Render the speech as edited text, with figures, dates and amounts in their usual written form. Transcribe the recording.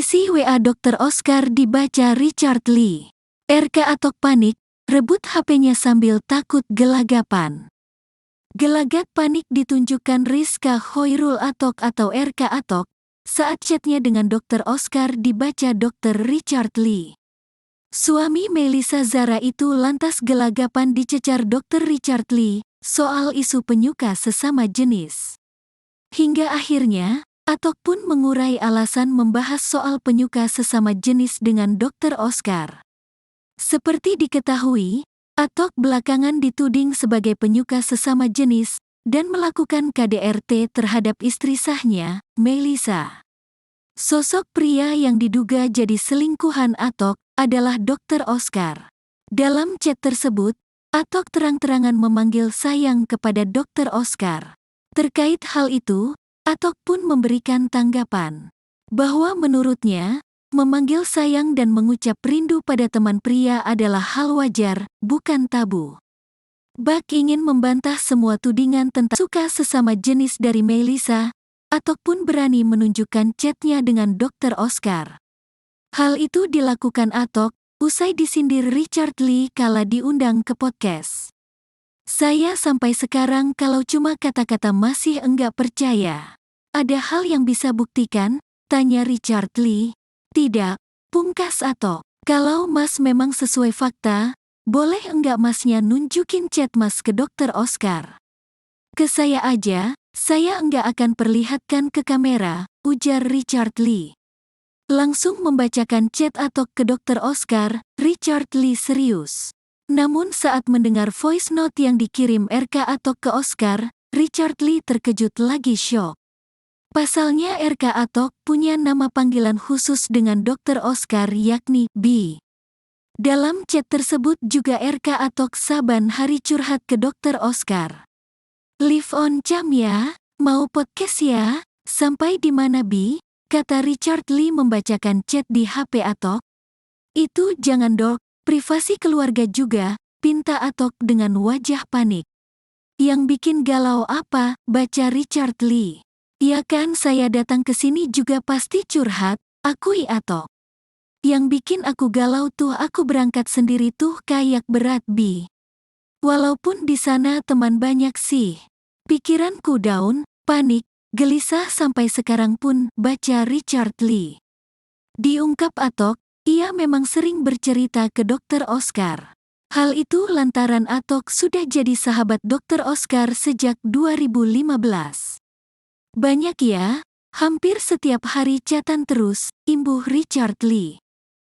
Isi WA Dr. Oscar dibaca Richard Lee. RK Atok panik, rebut HP-nya sambil takut gelagapan. Gelagat panik ditunjukkan Rizka Khoirul Atok atau RK Atok saat chatnya dengan Dr. Oscar dibaca Dr. Richard Lee. Suami Melissa Zara itu lantas gelagapan dicecar Dr. Richard Lee soal isu penyuka sesama jenis. Hingga akhirnya, Atok pun mengurai alasan membahas soal penyuka sesama jenis dengan Dr. Oscar. Seperti diketahui, Atok belakangan dituding sebagai penyuka sesama jenis dan melakukan KDRT terhadap istri sahnya, Melissa. Sosok pria yang diduga jadi selingkuhan Atok adalah Dr. Oscar. Dalam chat tersebut, Atok terang-terangan memanggil sayang kepada Dr. Oscar. Terkait hal itu, Atok pun memberikan tanggapan bahwa menurutnya, memanggil sayang dan mengucap rindu pada teman pria adalah hal wajar, bukan tabu. Bak ingin membantah semua tudingan tentang suka sesama jenis dari Melissa, Atok pun berani menunjukkan chatnya dengan Dr. Oscar. Hal itu dilakukan Atok usai disindir Richard Lee kala diundang ke podcast. Saya sampai sekarang kalau cuma kata-kata masih enggak percaya. Ada hal yang bisa buktikan? Tanya Richard Lee. Tidak, pungkas Atok. Kalau Mas memang sesuai fakta, boleh enggak Masnya nunjukin chat Mas ke Dr. Oscar? Ke saya aja, saya enggak akan perlihatkan ke kamera, ujar Richard Lee. Langsung membacakan chat Atok ke Dr. Oscar, Richard Lee serius. Namun saat mendengar voice note yang dikirim RK Atok ke Oscar, Richard Lee terkejut lagi syok. Pasalnya RK Atok punya nama panggilan khusus dengan Dr. Oscar yakni B. Dalam chat tersebut juga RK Atok saban hari curhat ke Dr. Oscar. Live on cam ya, mau podcast ya, sampai di mana B? Kata Richard Lee membacakan chat di HP Atok. Itu jangan dok. Privasi keluarga juga, pinta Atok dengan wajah panik. Yang bikin galau apa, baca Richard Lee. Ya kan saya datang ke sini juga pasti curhat, akui Atok. Yang bikin aku galau tuh aku berangkat sendiri tuh kayak berat B. Walaupun di sana teman banyak sih. Pikiranku down, panik, gelisah sampai sekarang pun, baca Richard Lee. Diungkap Atok, ia memang sering bercerita ke Dr. Oscar. Hal itu lantaran Atok sudah jadi sahabat Dr. Oscar sejak 2015. Banyak ya, hampir setiap hari chatan terus, imbuh Richard Lee.